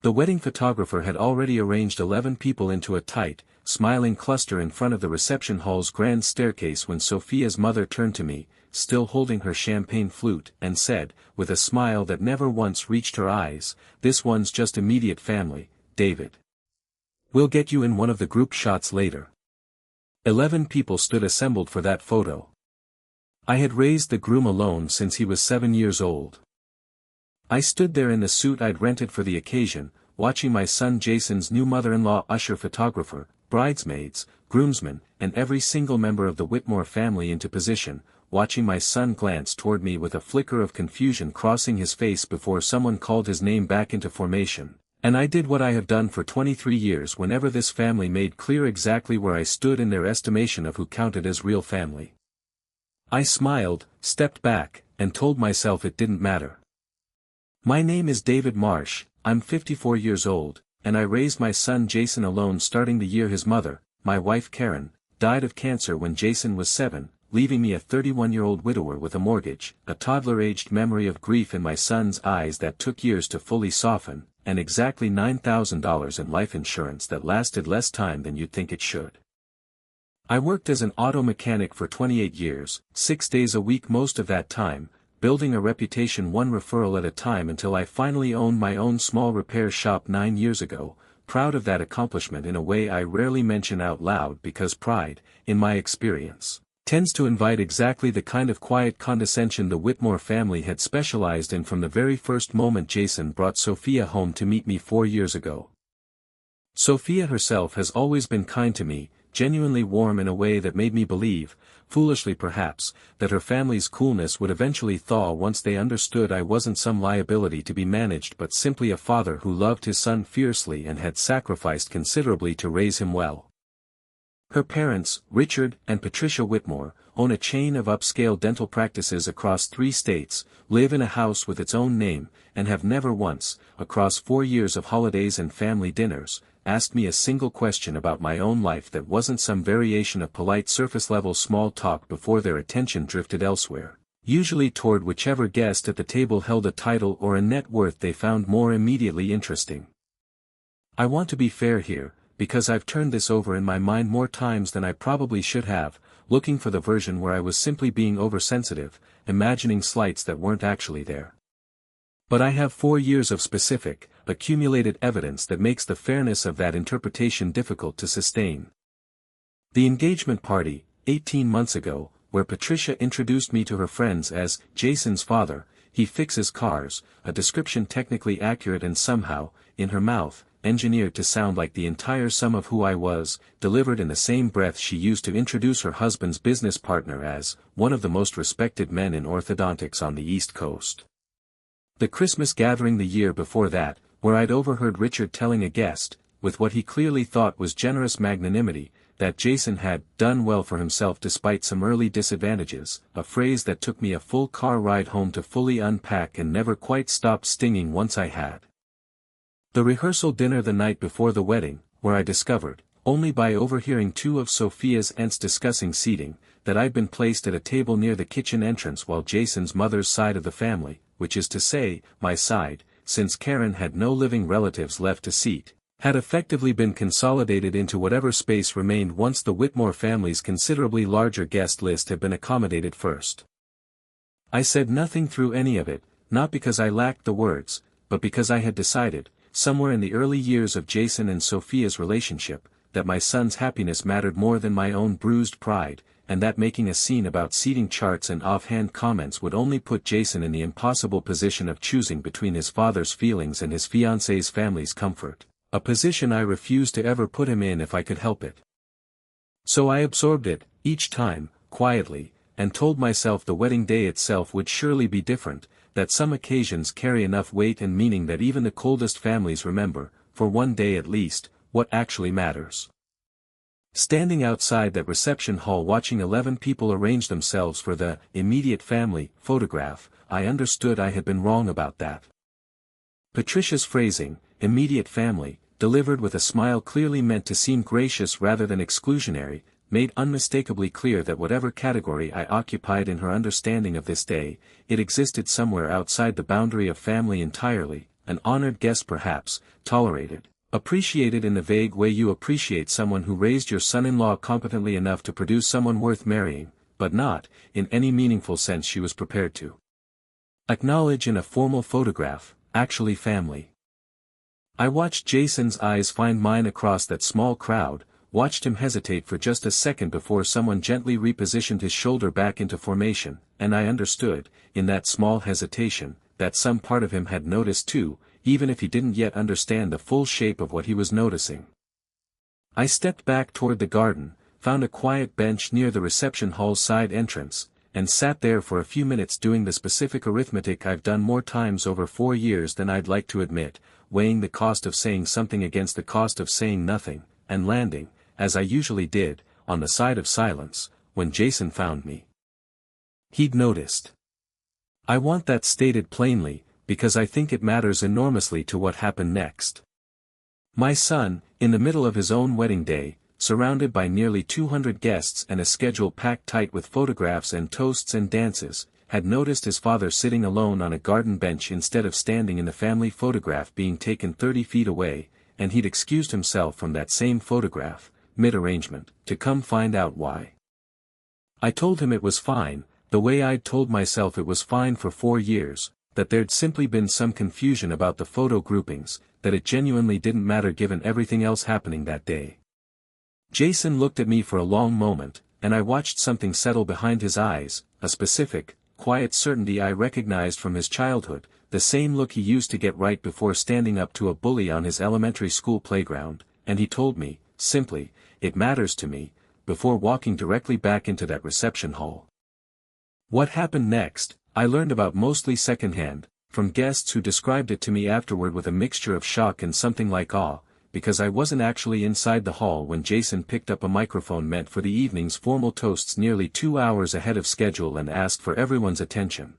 The wedding photographer had already arranged 11 people into a tight, smiling cluster in front of the reception hall's grand staircase when Sophia's mother turned to me, still holding her champagne flute, and said, with a smile that never once reached her eyes, "This one's just immediate family, David. We'll get you in one of the group shots later." 11 people stood assembled for that photo. I had raised the groom alone since he was 7 years old. I stood there in the suit I'd rented for the occasion, watching my son Jason's new mother-in-law usher photographer, bridesmaids, groomsmen, and every single member of the Whitmore family into position, watching my son glance toward me with a flicker of confusion crossing his face before someone called his name back into formation, and I did what I have done for 23 years whenever this family made clear exactly where I stood in their estimation of who counted as real family. I smiled, stepped back, and told myself it didn't matter. My name is David Marsh, I'm 54 years old, and I raised my son Jason alone starting the year his mother, my wife Karen, died of cancer when Jason was 7, leaving me a 31-year-old widower with a mortgage, a toddler-aged memory of grief in my son's eyes that took years to fully soften, and exactly $9,000 in life insurance that lasted less time than you'd think it should. I worked as an auto mechanic for 28 years, 6 days a week most of that time, building a reputation one referral at a time until I finally owned my own small repair shop 9 years ago, proud of that accomplishment in a way I rarely mention out loud because pride, in my experience, tends to invite exactly the kind of quiet condescension the Whitmore family had specialized in from the very first moment Jason brought Sophia home to meet me 4 years ago. Sophia herself has always been kind to me, genuinely warm in a way that made me believe, foolishly perhaps, that her family's coolness would eventually thaw once they understood I wasn't some liability to be managed but simply a father who loved his son fiercely and had sacrificed considerably to raise him well. Her parents, Richard and Patricia Whitmore, own a chain of upscale dental practices across 3 states, live in a house with its own name, and have never once, across 4 years of holidays and family dinners, asked me a single question about my own life that wasn't some variation of polite surface-level small talk before their attention drifted elsewhere, usually toward whichever guest at the table held a title or a net worth they found more immediately interesting. I want to be fair here, because I've turned this over in my mind more times than I probably should have, looking for the version where I was simply being oversensitive, imagining slights that weren't actually there. But I have 4 years of specific, accumulated evidence that makes the fairness of that interpretation difficult to sustain. The engagement party, 18 months ago, where Patricia introduced me to her friends as Jason's father, he fixes cars, a description technically accurate and somehow, in her mouth, engineered to sound like the entire sum of who I was, delivered in the same breath she used to introduce her husband's business partner as one of the most respected men in orthodontics on the East Coast. The Christmas gathering the year before that, where I'd overheard Richard telling a guest, with what he clearly thought was generous magnanimity, that Jason had done well for himself despite some early disadvantages, a phrase that took me a full car ride home to fully unpack and never quite stopped stinging once I had. The rehearsal dinner the night before the wedding, where I discovered, only by overhearing 2 of Sophia's aunts discussing seating, that I'd been placed at a table near the kitchen entrance while Jason's mother's side of the family, which is to say, my side, since Karen had no living relatives left to seat, had effectively been consolidated into whatever space remained once the Whitmore family's considerably larger guest list had been accommodated first. I said nothing through any of it, not because I lacked the words, but because I had decided, somewhere in the early years of Jason and Sophia's relationship, that my son's happiness mattered more than my own bruised pride, and that making a scene about seating charts and offhand comments would only put Jason in the impossible position of choosing between his father's feelings and his fiancée's family's comfort, a position I refused to ever put him in if I could help it. So I absorbed it, each time, quietly, and told myself the wedding day itself would surely be different, that some occasions carry enough weight and meaning that even the coldest families remember, for one day at least, what actually matters. Standing outside that reception hall watching 11 people arrange themselves for the immediate family photograph, I understood I had been wrong about that. Patricia's phrasing, immediate family, delivered with a smile clearly meant to seem gracious rather than exclusionary, made unmistakably clear that whatever category I occupied in her understanding of this day, it existed somewhere outside the boundary of family entirely, an honored guest perhaps, tolerated, appreciated in the vague way you appreciate someone who raised your son-in-law competently enough to produce someone worth marrying, but not, in any meaningful sense she was prepared to acknowledge in a formal photograph, actually family. I watched Jason's eyes find mine across that small crowd, watched him hesitate for just a second before someone gently repositioned his shoulder back into formation, and I understood, in that small hesitation, that some part of him had noticed too, even if he didn't yet understand the full shape of what he was noticing. I stepped back toward the garden, found a quiet bench near the reception hall's side entrance, and sat there for a few minutes doing the specific arithmetic I've done more times over 4 years than I'd like to admit, weighing the cost of saying something against the cost of saying nothing, and landing, as I usually did, on the side of silence, when Jason found me. He'd noticed. I want that stated plainly, because I think it matters enormously to what happened next. My son, in the middle of his own wedding day, surrounded by nearly 200 guests and a schedule packed tight with photographs and toasts and dances, had noticed his father sitting alone on a garden bench instead of standing in the family photograph being taken 30 feet away, and he'd excused himself from that same photograph, mid-arrangement, to come find out why. I told him it was fine, the way I'd told myself it was fine for 4 years, that there'd simply been some confusion about the photo groupings, that it genuinely didn't matter given everything else happening that day. Jason looked at me for a long moment, and I watched something settle behind his eyes, a specific, quiet certainty I recognized from his childhood, the same look he used to get right before standing up to a bully on his elementary school playground, and he told me, simply, "It matters to me," before walking directly back into that reception hall. What happened next, I learned about mostly secondhand, from guests who described it to me afterward with a mixture of shock and something like awe, because I wasn't actually inside the hall when Jason picked up a microphone meant for the evening's formal toasts nearly 2 hours ahead of schedule and asked for everyone's attention.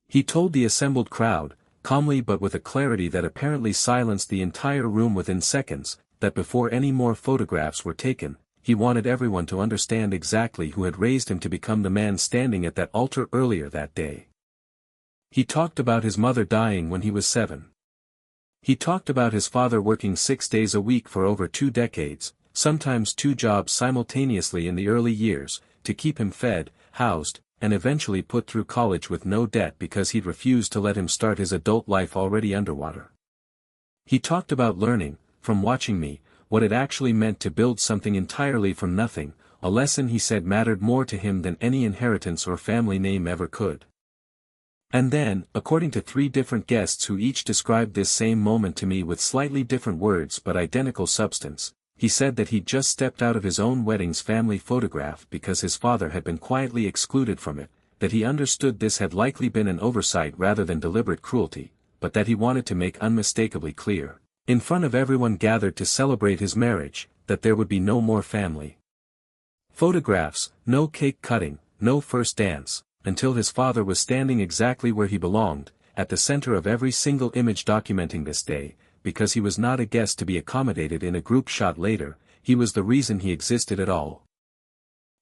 He told the assembled crowd, calmly but with a clarity that apparently silenced the entire room within seconds, that before any more photographs were taken, he wanted everyone to understand exactly who had raised him to become the man standing at that altar earlier that day. He talked about his mother dying when he was 7. He talked about his father working 6 days a week for over 2 decades, sometimes 2 jobs simultaneously in the early years, to keep him fed, housed, and eventually put through college with no debt because he'd refused to let him start his adult life already underwater. He talked about learning, from watching me, what it actually meant to build something entirely from nothing, a lesson he said mattered more to him than any inheritance or family name ever could. And then, according to 3 different guests who each described this same moment to me with slightly different words but identical substance, he said that he'd just stepped out of his own wedding's family photograph because his father had been quietly excluded from it, that he understood this had likely been an oversight rather than deliberate cruelty, but that he wanted to make unmistakably clear, in front of everyone gathered to celebrate his marriage, that there would be no more family photographs, no cake cutting, no first dance, until his father was standing exactly where he belonged, at the center of every single image documenting this day, because he was not a guest to be accommodated in a group shot later, he was the reason he existed at all.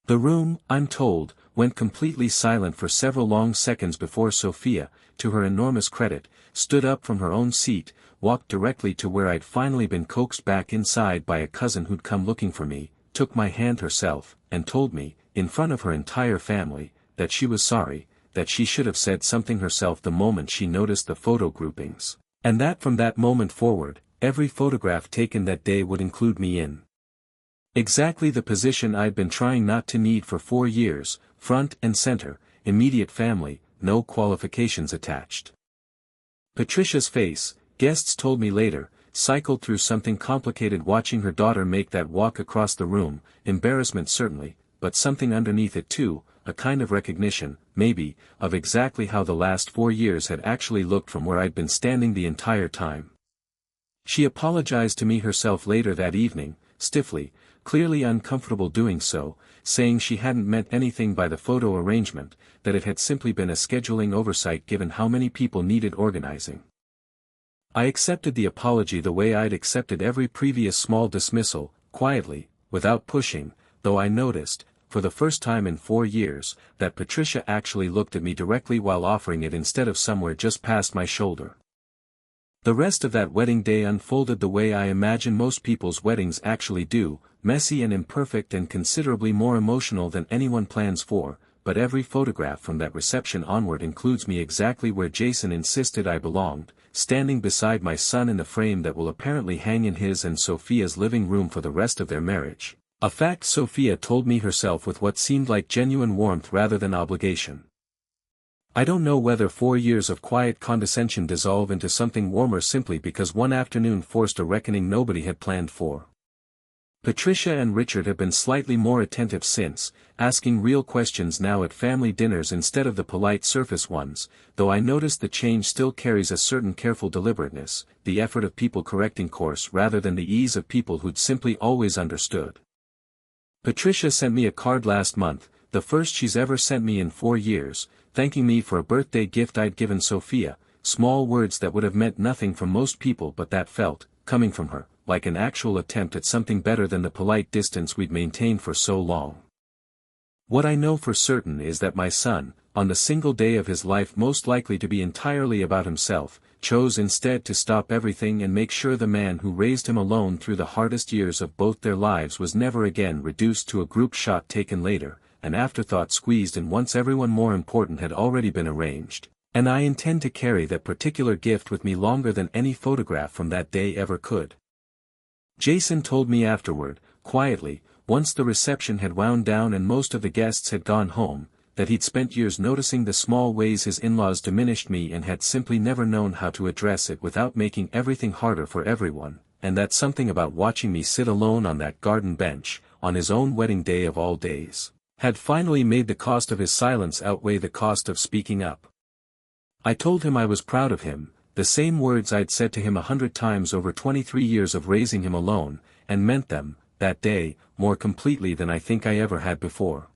The room, I'm told, went completely silent for several long seconds before Sophia, to her enormous credit, stood up from her own seat, walked directly to where I'd finally been coaxed back inside by a cousin who'd come looking for me, took my hand herself, and told me, in front of her entire family, that she was sorry, that she should have said something herself the moment she noticed the photo groupings, and that from that moment forward, every photograph taken that day would include me in exactly the position I'd been trying not to need for 4 years, front and center, immediate family, no qualifications attached. Patricia's face, guests told me later, cycled through something complicated watching her daughter make that walk across the room, embarrassment certainly, but something underneath it too, a kind of recognition, maybe, of exactly how the last 4 years had actually looked from where I'd been standing the entire time. She apologized to me herself later that evening, stiffly, clearly uncomfortable doing so, saying she hadn't meant anything by the photo arrangement, that it had simply been a scheduling oversight given how many people needed organizing. I accepted the apology the way I'd accepted every previous small dismissal, quietly, without pushing, though I noticed, for the first time in 4 years, that Patricia actually looked at me directly while offering it instead of somewhere just past my shoulder. The rest of that wedding day unfolded the way I imagine most people's weddings actually do, messy and imperfect and considerably more emotional than anyone plans for, but every photograph from that reception onward includes me exactly where Jason insisted I belonged, standing beside my son in the frame that will apparently hang in his and Sophia's living room for the rest of their marriage. A fact Sophia told me herself with what seemed like genuine warmth rather than obligation. I don't know whether 4 years of quiet condescension dissolve into something warmer simply because one afternoon forced a reckoning nobody had planned for. Patricia and Richard have been slightly more attentive since, asking real questions now at family dinners instead of the polite surface ones, though I noticed the change still carries a certain careful deliberateness, the effort of people correcting course rather than the ease of people who'd simply always understood. Patricia sent me a card last month, the first she's ever sent me in 4 years, thanking me for a birthday gift I'd given Sophia, small words that would have meant nothing from most people but that felt, coming from her, like an actual attempt at something better than the polite distance we'd maintained for so long. What I know for certain is that my son, on the single day of his life most likely to be entirely about himself, chose instead to stop everything and make sure the man who raised him alone through the hardest years of both their lives was never again reduced to a group shot taken later, an afterthought squeezed in once everyone more important had already been arranged, and I intend to carry that particular gift with me longer than any photograph from that day ever could. Jason told me afterward, quietly, once the reception had wound down and most of the guests had gone home, that he'd spent years noticing the small ways his in-laws diminished me and had simply never known how to address it without making everything harder for everyone, and that something about watching me sit alone on that garden bench, on his own wedding day of all days, had finally made the cost of his silence outweigh the cost of speaking up. I told him I was proud of him, the same words I'd said to him 100 times over 23 years of raising him alone, and meant them, that day, more completely than I think I ever had before.